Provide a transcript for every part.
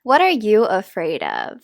What are you afraid of?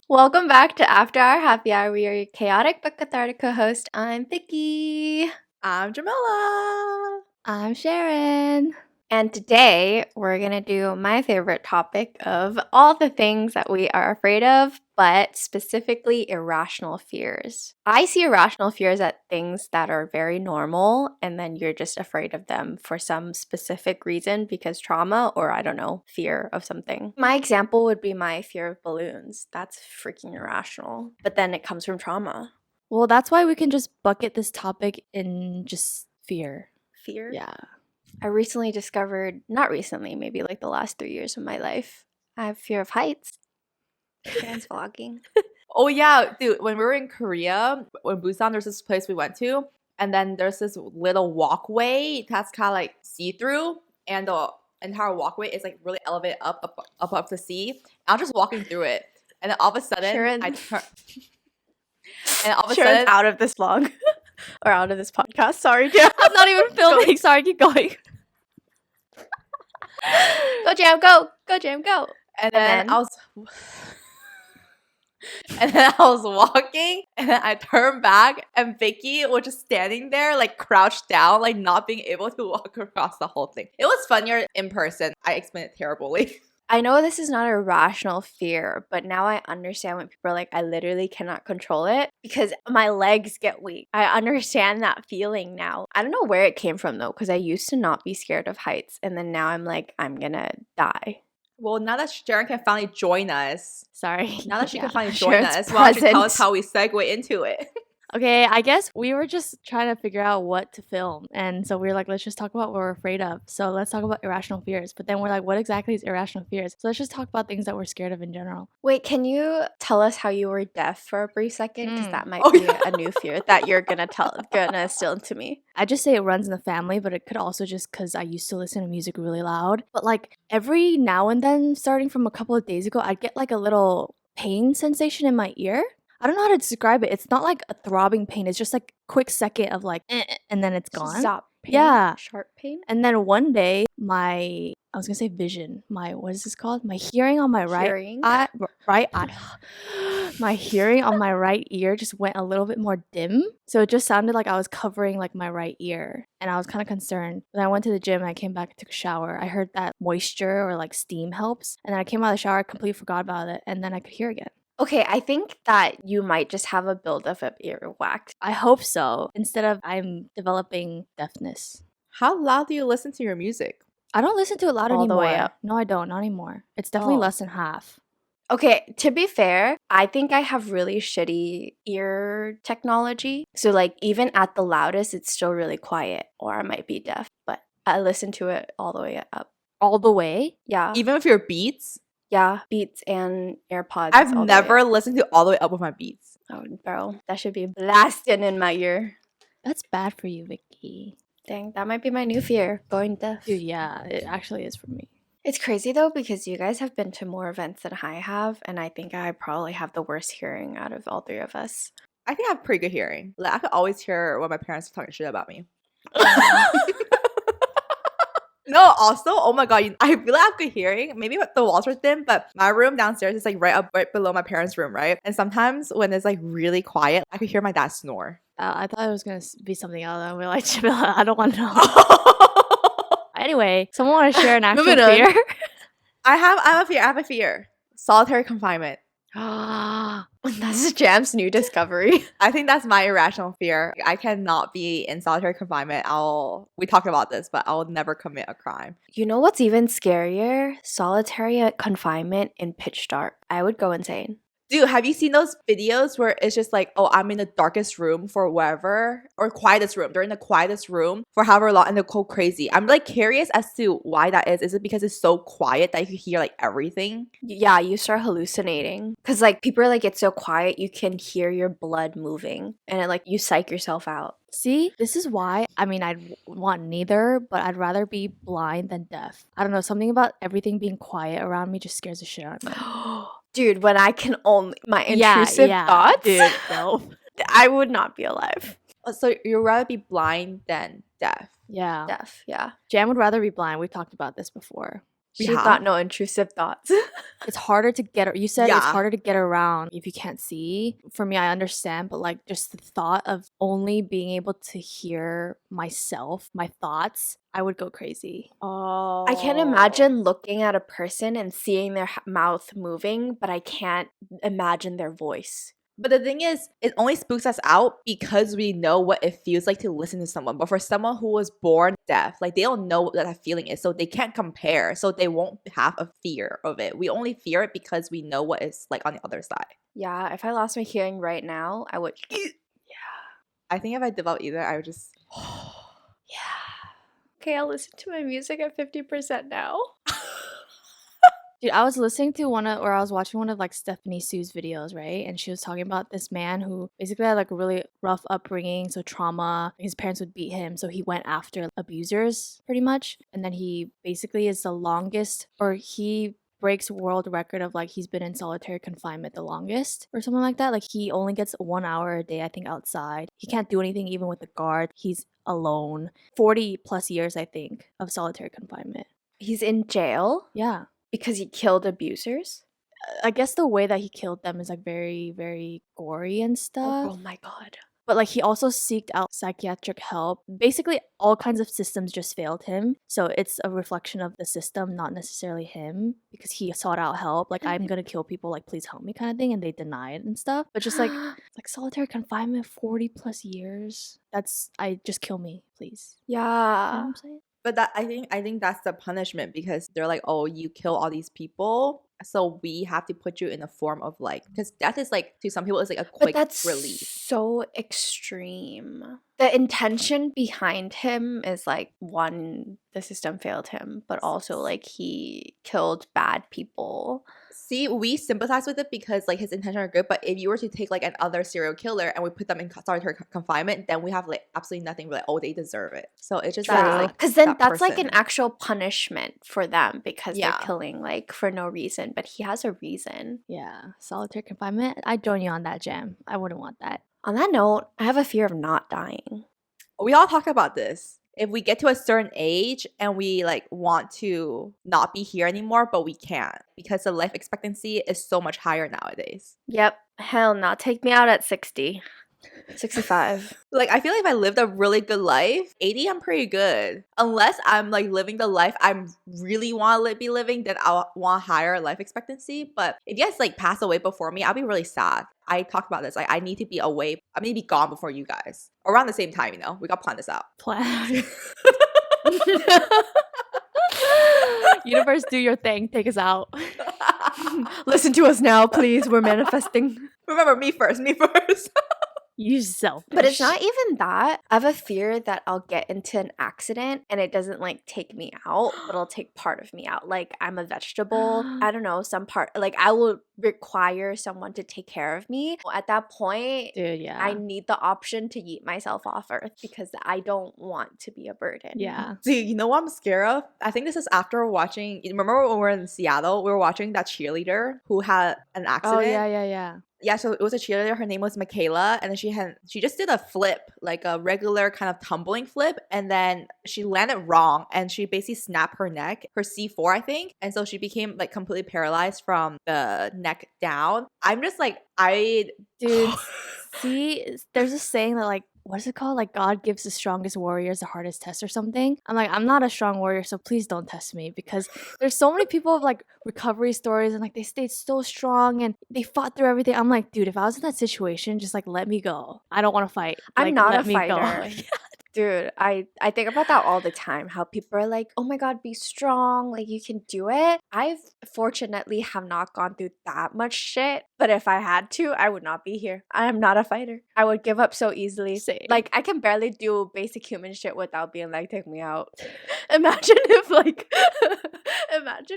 Welcome back to After Our Happy Hour. We are your chaotic but cathartic co-host. I'm Vicky. I'm Jamila. I'm Sharon. And today we're going to do my favorite topic of all the things that we are afraid of, but specifically irrational fears. I see irrational fears as things that are very normal, and then you're just afraid of them for some specific reason because trauma or, I don't know, fear of something. My example would be my fear of balloons. That's freaking irrational, but then it comes from trauma. Well, that's why we can just bucket this topic in just fear. Fear? Yeah. I recently discovered, not recently, maybe like the last 3 years of my life, I have fear of heights. Sharon's vlogging. Oh yeah, dude, when we were in Korea, when Busan, there's this place we went to, and then there's this little walkway that's kind of like see-through, and the entire walkway is like really elevated up the sea. I'm just walking through it, and then all of a sudden, Sharon. I turn, and all of a Sharon's sudden, out of this vlog. Or out of this podcast. Sorry, Jam. I'm not even filming. Sorry, keep going. Go, Jam, go. Go, Jam, go. and then I was walking, and then I turned back, and Vicky was just standing there, like crouched down, like not being able to walk across the whole thing. It was funnier in person. I explained it terribly. I know this is not a rational fear, but now I understand when people are like, I literally cannot control it because my legs get weak. I understand that feeling now. I don't know where it came from though, because I used to not be scared of heights. And then now I'm like, I'm gonna die. Well, now that Sharon can finally join us, Sorry. now that she can Yeah. finally join Sharon's us, why don't you tell us present. how we segue into it? Okay, I guess we were just trying to figure out what to film. And so we were like, let's just talk about what we're afraid of. So let's talk about irrational fears. But then we're like, what exactly is irrational fears? So let's just talk about things that we're scared of in general. Wait, can you tell us how you were deaf for a brief second? Because that might Oh, be yeah. a new fear that you're gonna instill into me. I just say it runs in the family, but it could also just because I used to listen to music really loud. But like every now and then, starting from a couple of days ago, I'd get like a little pain sensation in my ear. I don't know how to describe it. It's not like a throbbing pain. It's just like quick second of like, and then it's gone. Zop pain? Yeah. Sharp pain? And then one day, I was gonna say vision. What is this called? My hearing on my Hearing? right eye. My hearing on my right ear just went a little bit more dim. So it just sounded like I was covering like my right ear. And I was kind of concerned. Then I went to the gym and I came back and took a shower. I heard that moisture or like steam helps. And then I came out of the shower, I completely forgot about it. And then I could hear again. Okay, I think that you might just have a buildup of earwax. I hope so. Instead of I'm developing deafness. How loud do you listen to your music? I don't listen to it loud All the anymore. way up. No, I don't. Not anymore. It's definitely Oh. less than half. Okay, to be fair, I think I have really shitty ear technology. So, like, even at the loudest, it's still really quiet, or I might be deaf, but I listen to it all the way up. All the way? Yeah. Even with your Beats? Yeah, Beats and AirPods. I've all the way never up. listened to all the way up with my Beats. Oh, bro, that should be blasting in my ear. That's bad for you, Vicky. Dang, that might be my new fear, going deaf. Dude, yeah, it actually is for me. It's crazy though because you guys have been to more events than I have, and I think I probably have the worst hearing out of all three of us. I think I have pretty good hearing. Like, I could always hear when my parents are talking shit about me. No, also, oh my god, I really have good hearing. Maybe the walls are thin, but my room downstairs is like right below my parents' room, right? And sometimes when it's like really quiet, I could hear my dad snore. I thought it was going to be something else. And we're like, I don't want to know. Anyway, someone want to share an actual Moving on. fear? I have a fear. Solitary confinement. That's Jam's new discovery. I think that's my irrational fear. I cannot be in solitary confinement. We talked about this, but I'll never commit a crime. You know what's even scarier? Solitary confinement in pitch dark. I would go insane. Dude, have you seen those videos where it's just like, oh, I'm in the darkest room for whatever, or quietest room. They're in the quietest room for however long and they go crazy. I'm like curious as to why that is. Is it because it's so quiet that you can hear like everything? Yeah, you start hallucinating. Because like people are like, it's so quiet, you can hear your blood moving. And it, like you psych yourself out. See, this is why, I mean, I'd want neither, but I'd rather be blind than deaf. I don't know, something about everything being quiet around me just scares the shit out of me. Dude, when I can only, my intrusive thoughts, dude, no. I would not be alive. So you'd rather be blind than deaf? Yeah. Deaf, yeah. Jam would rather be blind. We've talked about this before. We She's have? got no intrusive thoughts. It's harder to get. You said it's Yeah. harder to get around if you can't see. For me, I understand, but like just the thought of only being able to hear myself, my thoughts, I would go crazy. Oh. I can imagine looking at a person and seeing their mouth moving, but I can't imagine their voice. But the thing is, it only spooks us out because we know what it feels like to listen to someone. But for someone who was born deaf, like they don't know what that feeling is, so they can't compare. So they won't have a fear of it. We only fear it because we know what it's like on the other side. Yeah, if I lost my hearing right now, I would. I think if I develop either, I would just. Yeah. Okay, I'll listen to my music at 50% now. Dude, I was listening to I was watching one of like Stephanie Sue's videos, right? And she was talking about this man who basically had like a really rough upbringing, so trauma. His parents would beat him, so he went after abusers pretty much. And then he basically is the longest, or he breaks world record of like he's been in solitary confinement the longest or something like that. Like he only gets 1 hour a day, I think, outside. He can't do anything even with the guard. He's alone. 40 plus years, I think, of solitary confinement. He's in jail Yeah. because he killed abusers. I guess the way that he killed them is like very, very gory and stuff. Oh my god. But like he also seeked out psychiatric help. Basically, all kinds of systems just failed him. So it's a reflection of the system, not necessarily him, because he sought out help. Like, I'm gonna kill people, like, please help me kind of thing. And they denied and stuff. But just like, it's like solitary confinement, 40 plus years. Just kill me, please. You know what Yeah. I'm saying? But that I think that's the punishment because they're like, oh, you kill all these people, so we have to put you in a form of like, because death is like to some people it's like a But quick that's release. so extreme. The intention behind him is like, one, the system failed him, but also like he killed bad people. See, we sympathize with it because like his intentions are good, but if you were to take like another serial killer and we put them in solitary confinement, then we have like absolutely nothing. We're like, oh, they deserve it. So it's just Yeah, like because then that that's like an person. actual punishment for them because Yeah. they're killing like for no reason, but he has a reason. Yeah. Solitary confinement. I join you on that, Jam. I wouldn't want that. On that note, I have a fear of not dying. We all talk about this. If we get to a certain age and we like want to not be here anymore, but we can't because the life expectancy is so much higher nowadays. Yep. Hell no. Take me out at 60. 65. Like I feel like if I lived a really good life, 80 I'm pretty good. Unless I'm like living the life I really want to be living, then I'll want higher life expectancy. But if you guys like pass away before me, I'll be really sad. I talked about this. Like I need to be away. I need to be gone before you guys. Around the same time, you know. We got to plan this out. Plan. Universe, do your thing. Take us out. Listen to us now, please. We're manifesting. Remember, me first. You selfish. But it's not even that. I have a fear that I'll get into an accident and it doesn't like take me out, but it'll take part of me out. Like I'm a vegetable. I don't know, some part, like I will require someone to take care of me. At that point, Dude, yeah. I need the option to yeet myself off earth because I don't want to be a burden. Yeah. See, you know what I'm scared of? I think this is after watching. Remember when we were in Seattle? We were watching that cheerleader who had an accident. Oh, yeah. Yeah, so it was a cheerleader. Her name was Michaela, and then she just did a flip, like a regular kind of tumbling flip, and then she landed wrong, and she basically snapped her neck, her C4, I think, and so she became like completely paralyzed from the neck down. I'm just like, Dude, see, there's a saying that like, what is it called? Like God gives the strongest warriors the hardest test or something. I'm like, I'm not a strong warrior, so please don't test me because there's so many people of like recovery stories and like they stayed so strong and they fought through everything. I'm like, dude, if I was in that situation, just like let me go. I don't want to fight. I'm Like, not let a me go. fighter. Dude, I think about that all the time. How people are like, oh my God, be strong. Like, you can do it. I've fortunately have not gone through that much shit. But if I had to, I would not be here. I am not a fighter. I would give up so easily. Same. Like, I can barely do basic human shit without being like, take me out. Imagine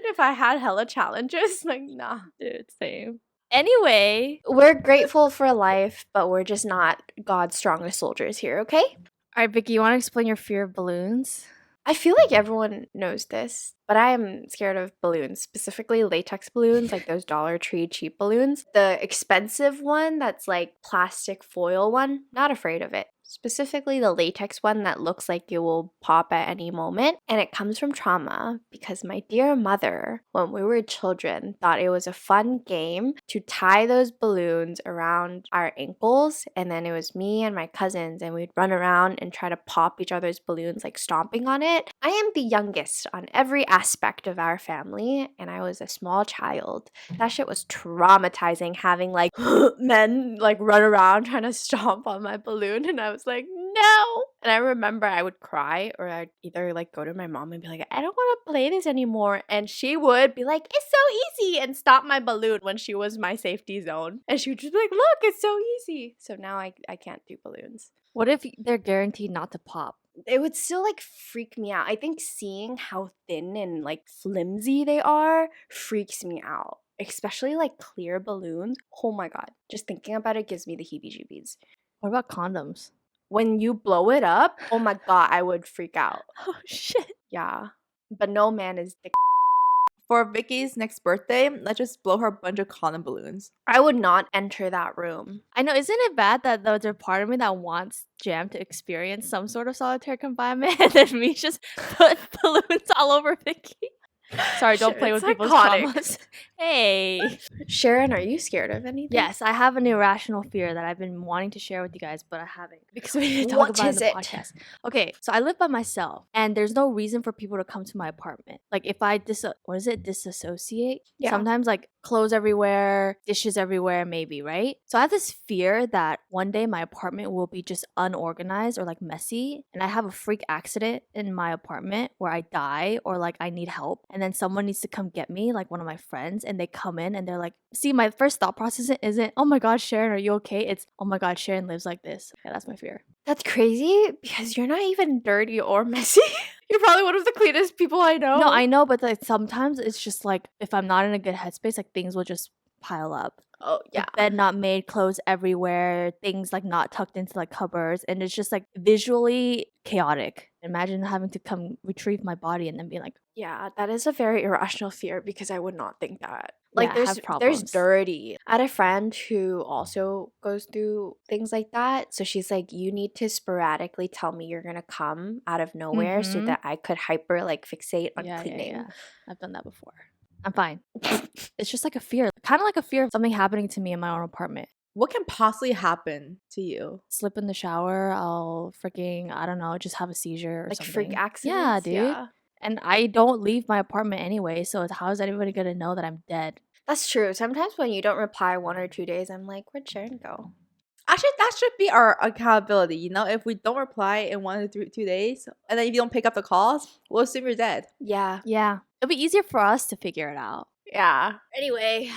if I had hella challenges. Like, nah. Dude, same. Anyway, We're grateful for life, but we're just not God's strongest soldiers here, okay? all right, Vicky, you want to explain your fear of balloons? I feel like everyone knows this, but I am scared of balloons, specifically latex balloons, like those Dollar Tree cheap balloons. The expensive one that's like plastic foil one, not afraid of it. specifically the latex one that looks like it will pop at any moment. And it comes from trauma because my dear mother, when we were children, thought it was a fun game to tie those balloons around our ankles. And then it was me and my cousins, and we'd run around and try to pop each other's balloons, like stomping on it. I am the youngest on every aspect of our family, and I was a small child. That shit was traumatizing, having like men like run around trying to stomp on my balloon, and I was like, no. And I remember I would cry, or I'd either like go to my mom and be like, I don't want to play this anymore, and she would be like, it's so easy, and stop my balloon when she was my safety zone, and she would just be like, look, it's so easy. So now I can't do balloons. What if they're guaranteed not to pop? It would still like freak me out. I think seeing how thin and like flimsy they are freaks me out, especially like clear balloons. Oh my god, just thinking about it gives me the heebie-jeebies. What about condoms? When you blow it up, oh my god, I would freak out. Oh shit. Yeah, but no man is dick. For Vicky's next birthday, let's just blow her a bunch of condom balloons. I would not enter that room. I know, isn't it bad that there's a part of me that wants Jam to experience some sort of solitary confinement and then me just put balloons all over Vicky? Sorry, don't play with It's people's iconic. traumas. Hey. Sharon, are you scared of anything? Yes, I have an irrational fear that I've been wanting to share with you guys, but I haven't because we didn't talk What about is it in it? the podcast. Okay, so I live by myself, and there's no reason for people to come to my apartment. Like if I disassociate? Yeah. Sometimes like clothes everywhere, dishes everywhere, maybe, right? So I have this fear that one day my apartment will be just unorganized or like messy, and I have a freak accident in my apartment where I die or like I need help, and then someone needs to come get me, like one of my friends, and they come in and they're like, see, my first thought process isn't, oh my god, Sharon, are you okay? It's, oh my god, Sharon lives like this. Yeah, that's my fear. That's crazy because you're not even dirty or messy. You're probably one of the cleanest people I know. No, I know, but like sometimes it's just like if I'm not in a good headspace, like things will just pile up. Oh, yeah. Like, bed not made, clothes everywhere, things like not tucked into like cupboards, and it's just like visually chaotic. Imagine having to come retrieve my body and then be like, Yeah, that is a very irrational fear because I would not think that. Like Yeah, I there's have problems. dirty. I had a friend who also goes through things like that. So she's like, you need to sporadically tell me you're gonna come out of nowhere so Mhm. that I could hyper like fixate on cleaning. Yeah. I've done that before. I'm fine. It's just like a fear, kind of like a fear of something happening to me in my own apartment. What can possibly happen to you? Slip in the shower, I'll freaking, I don't know, just have a seizure or Like something. freak accidents. Yeah, dude. And I don't leave my apartment anyway, so how is anybody gonna know that I'm dead? That's true. Sometimes when you don't reply 1 or 2 days, I'm like, where'd Sharon go? Actually, that should be our accountability. You know, if we don't reply in 1 to 2 days, and then if you don't pick up the calls, we'll assume you're dead. Yeah. Yeah. It'll be easier for us to figure it out. Yeah. Anyway,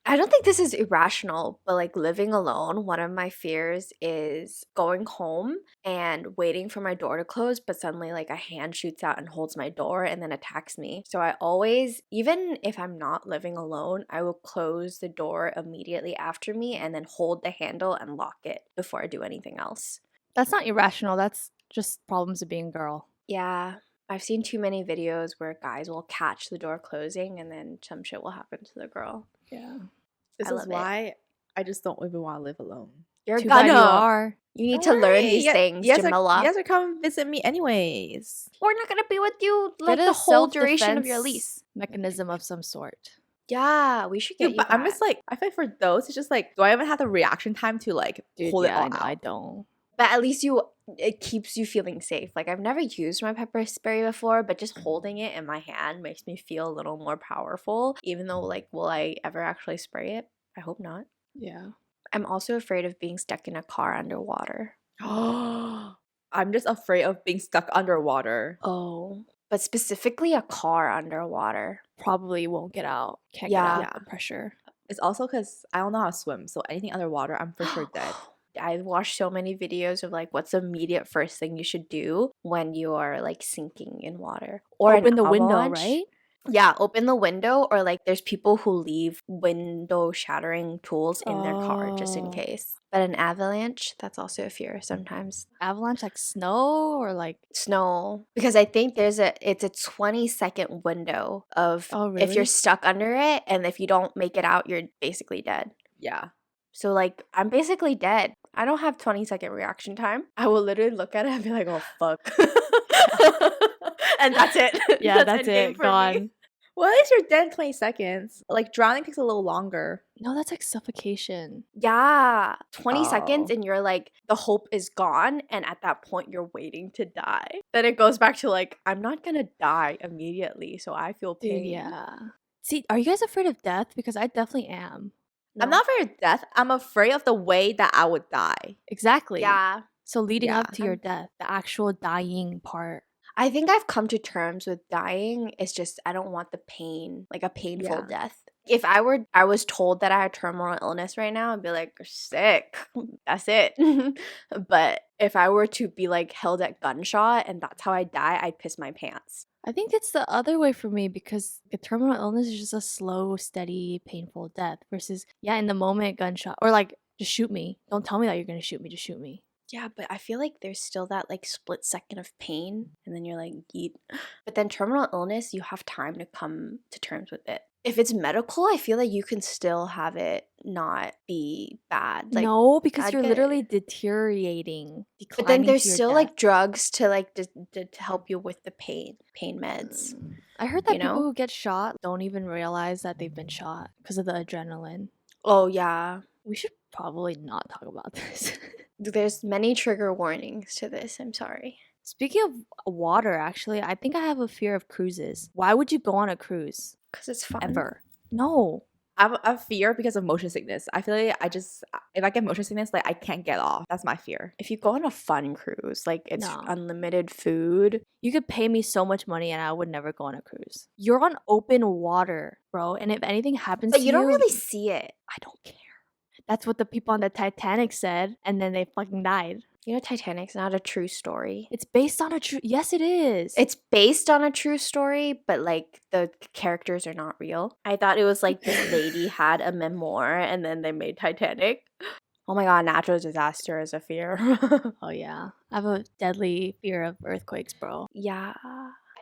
I don't think this is irrational, but like living alone, one of my fears is going home and waiting for my door to close, but suddenly like a hand shoots out and holds my door and then attacks me. So I always, even if I'm not living alone, I will close the door immediately after me and then hold the handle and lock it before I do anything else. That's not irrational. That's just problems of being a girl. Yeah. I've seen too many videos where guys will catch the door closing and then some shit will happen to the girl. Yeah. This I is love it. why I just don't even want to live alone. You're Too bad you gonna. are. You need Don't to learn worry, these things, you Jamila. guys are coming visit me anyways. We're not gonna be with you like Get the a whole duration of your self-defense lease. mechanism of some sort. Yeah, we should get Dude, you but I'm that. just like, I feel like for those, it's just like, do I even have the reaction time to like hold it all out? I don't. But at least it keeps you feeling safe. Like I've never used my pepper spray before, but just holding it in my hand makes me feel a little more powerful. Even though like, will I ever actually spray it? I hope not. Yeah. I'm also afraid of being stuck in a car underwater. I'm just afraid of being stuck underwater. Oh, but specifically a car underwater. Probably won't get out. Can't Yeah. get out. The pressure. It's also because I don't know how to swim, so anything underwater, I'm for sure dead. I've watched so many videos of like what's the immediate first thing you should do when you are like sinking in water or Open an the window, avalanche. right? Yeah, open the window, or like there's people who leave window shattering tools in their car just in Oh. case. But an avalanche, that's also a fear sometimes. Avalanche like snow or like Snow, because I think it's a 20-second window of Oh, if you're really? stuck under it, and if you don't make it out, you're basically dead. Yeah. So like I'm basically dead. I don't have 20-second reaction time. I will literally look at it and be like, oh fuck. And that's it. Yeah, that's endgame it. for me. Gone. Well, at least you're dead in 20 seconds. Like drowning takes a little longer. No, that's like suffocation. Yeah. 20 seconds Oh. and you're like, the hope is gone. And at that point, you're waiting to die. Then it goes back to like, I'm not going to die immediately. So I feel pain. Dude, yeah. See, are you guys afraid of death? Because I definitely am. I'm No. not afraid of death. I'm afraid of the way that I would die. Exactly. Yeah. So leading Yeah. up to your death, the actual dying part. I think I've come to terms with dying. It's just I don't want the pain, like a painful Yeah. death. If I was told that I had terminal illness right now, I'd be like, "You're sick. That's it." But if I were to be like held at gunshot and that's how I die, I'd piss my pants. I think it's the other way for me because the terminal illness is just a slow, steady, painful death versus, yeah, in the moment, gunshot. Or like, just shoot me. Don't tell me that you're going to shoot me. Just shoot me. Yeah, but I feel like there's still that like split second of pain and then you're like, yeet. But then terminal illness, you have time to come to terms with it. If it's medical, I feel like you can still have it not be bad. Like, no, because I'd you're get- literally deteriorating. but then declining there's to your still death. like drugs to like to help you with the pain meds. I heard that you people know? who get shot don't even realize that they've been shot because of the adrenaline. Oh yeah, We should probably not talk about this. there's many trigger warnings to this. I'm sorry. Speaking of water, actually, I think I have a fear of cruises. Why would you go on a cruise? Because it's fun. Ever? No. I have a fear because of motion sickness. I feel like if I get motion sickness, like I can't get off. That's my fear. If you go on a fun cruise, like it's No. unlimited food. You could pay me so much money and I would never go on a cruise. You're on open water, bro. And if anything happens But to you don't really see it. I don't care. That's what the people on the Titanic said, and then they fucking died. You know, Titanic's not a true story. It's based on a true. Yes, it is. It's based on a true story, but like the characters are not real. I thought it was like this lady had a memoir and then they made Titanic. Oh my god, natural disaster is a fear. Oh yeah, I have a deadly fear of earthquakes, bro. Yeah.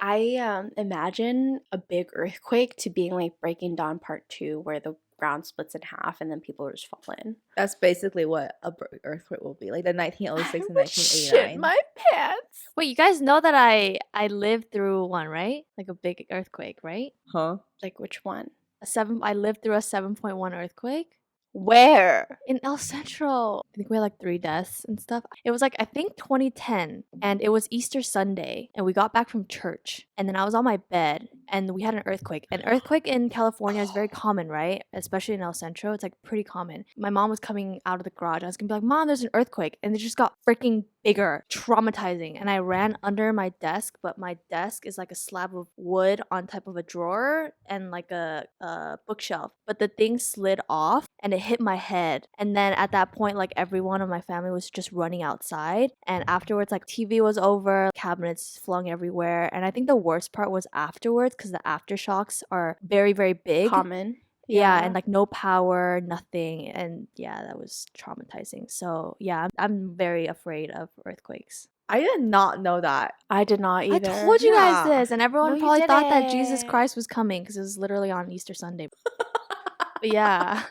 I imagine a big earthquake to being like Breaking Dawn Part 2 where the ground splits in half and then people just fall in. That's basically what a earthquake will be, like the 1906 and I would 1989. shit my pants. Wait, you guys know that I lived through one, right? Like a big earthquake, right? Huh? Like which one? I lived through a 7.1 earthquake Where? in El Centro. I think we had like 3 deaths and stuff. It was like I think 2010, and it was Easter Sunday, and we got back from church, and then I was on my bed, and we had an earthquake. An earthquake in California is very common, right? Especially in El Centro, it's like pretty common. My mom was coming out of the garage. I was gonna be like, "Mom, there's an earthquake," and it just got freaking bigger, traumatizing. And I ran under my desk, but my desk is like a slab of wood on top of a drawer and like a bookshelf. But the thing slid off and it hit my head. And then at that point, like everyone in my family was just running outside. And afterwards, like TV was over, cabinets flung everywhere. And I think the worst part was afterwards because the aftershocks are very, very big. Common. Yeah, and like no power, nothing. And yeah, that was traumatizing. So yeah, I'm very afraid of earthquakes. I did not know that. I did not either. I told you guys Yeah. this, and everyone No, you probably thought that Jesus didn't. Christ was coming because it was literally on Easter Sunday. But yeah,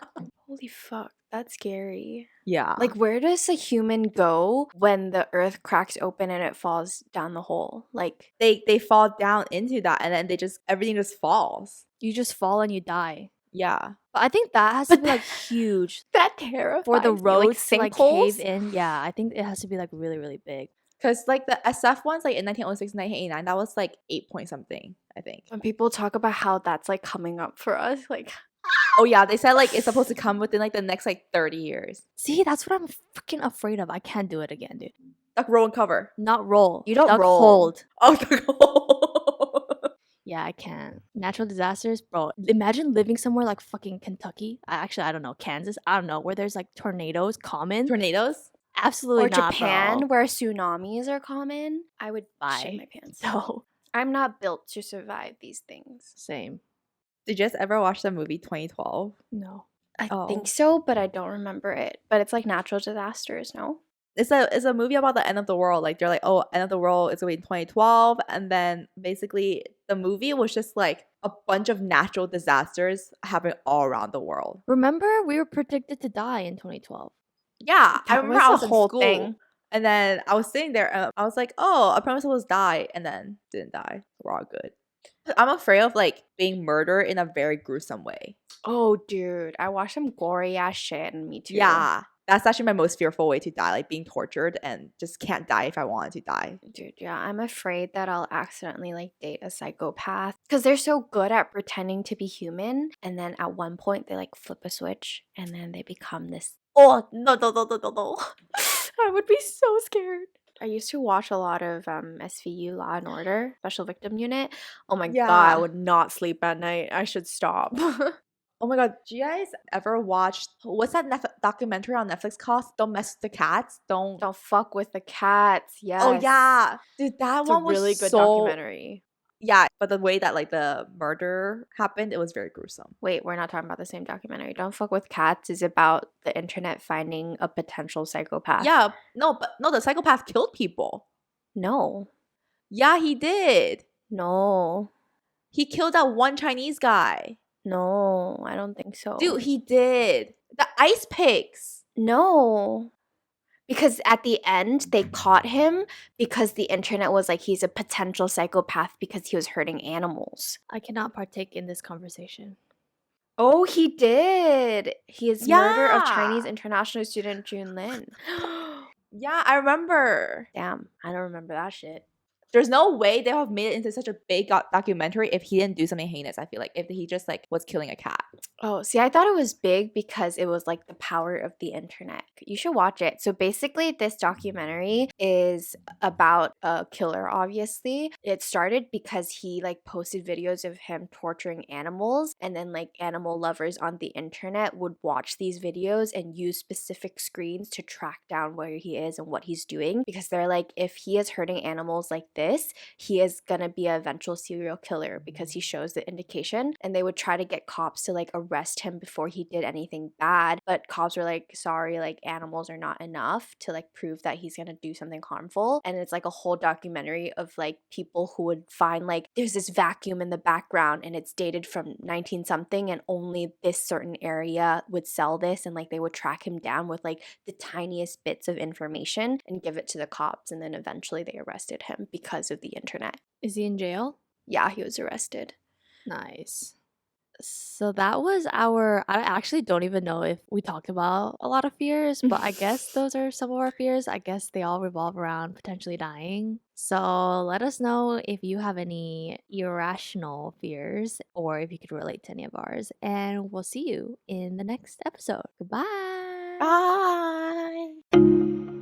Holy fuck, that's scary. Yeah. Like, where does a human go when the earth cracks open and it falls down the hole? Like, they fall down into that and then everything just falls. you just fall and you die. Yeah. But I think that has to be like huge that terrifies for the me. roads to like sinkholes? cave in. Yeah, I think it has to be like really, really big. Because like the SF ones, like in 1906, 1989, that was like 8 point something, I think. When people talk about how that's like coming up for us, like, Oh yeah, they said like it's supposed to come within like the next like 30 years. See, that's what I'm freaking afraid of. I can't do it again, dude. Like roll and cover. Not roll. You don't Duck roll. Hold. Oh, the goal. Yeah, I can't. Natural disasters, bro. Imagine living somewhere like fucking Kentucky. I don't know, Kansas. I don't know, where there's like tornadoes common. Tornadoes? Absolutely or not, Japan, bro. where tsunamis are common. I would Bye. shit my pants. No, I'm not built to survive these things. same. Did you guys ever watch the movie 2012? No. I Oh. think so, but I don't remember it. But it's like natural disasters, no? It's a movie about the end of the world. Like they're like, oh, end of the world is going to be in 2012, and then basically the movie was just like a bunch of natural disasters happening all around the world. Remember, we were predicted to die in 2012. Yeah, I That remember was I a was in whole school thing. and then I was sitting there and I was like, oh, I promise I was die, and then didn't die. We're all good. I'm afraid of like being murdered in a very gruesome way. Oh, dude, I watched some gory ass shit, and me too. Yeah, that's actually my most fearful way to die, like being tortured and just can't die if I wanted to die. Dude, yeah, I'm afraid that I'll accidentally like date a psychopath because they're so good at pretending to be human, and then at one point they like flip a switch and then they become this. Oh no no no no no no! I would be so scared. I used to watch a lot of SVU, Law and Order, Special Victim Unit. Oh my god, I Yeah. would not sleep at night. I should stop. Oh my god, do you guys ever watch what's that documentary on Netflix called? Don't mess with the cats. Don't. Don't fuck with the cats. Yes. Oh yeah, dude, that It's a one was really good so documentary. Yeah, but the way that like the murder happened, it was very gruesome. Wait, we're not talking about the same documentary. Don't Fuck with Cats is about the internet finding a potential psychopath. Yeah, no, the psychopath killed people. No. Yeah, he did. No. He killed that one Chinese guy. No, I don't think so. Dude, he did. The ice pigs. No. Because at the end, they caught him because the internet was like, he's a potential psychopath because he was hurting animals. I cannot partake in this conversation. Oh, he did. His murder of Yeah. Chinese international student Jun Lin. Yeah, I remember. Damn, I don't remember that shit. There's no way they have made it into such a big documentary if he didn't do something heinous. I feel like if he just like was killing a cat. Oh, see, I thought it was big because it was like the power of the internet. You should watch it. So basically, this documentary is about a killer, obviously. It started because he like posted videos of him torturing animals, and then like animal lovers on the internet would watch these videos and use specific screens to track down where he is and what he's doing because they're like, if he is hurting animals like this, he is gonna be an eventual serial killer because he shows the indication. And they would try to get cops to like arrest him before he did anything bad, but cops were like, sorry, like animals are not enough to like prove that he's gonna do something harmful. And it's like a whole documentary of like people who would find like there's this vacuum in the background and it's dated from 19 something and only this certain area would sell this, and like they would track him down with like the tiniest bits of information and give it to the cops, and then eventually they arrested him because of the internet. Is he in jail? Yeah, he was arrested. Nice. So that was I actually don't even know if we talked about a lot of fears, but I guess those are some of our fears. I guess they all revolve around potentially dying. So let us know if you have any irrational fears or if you could relate to any of ours. And we'll see you in the next episode. Goodbye. Bye.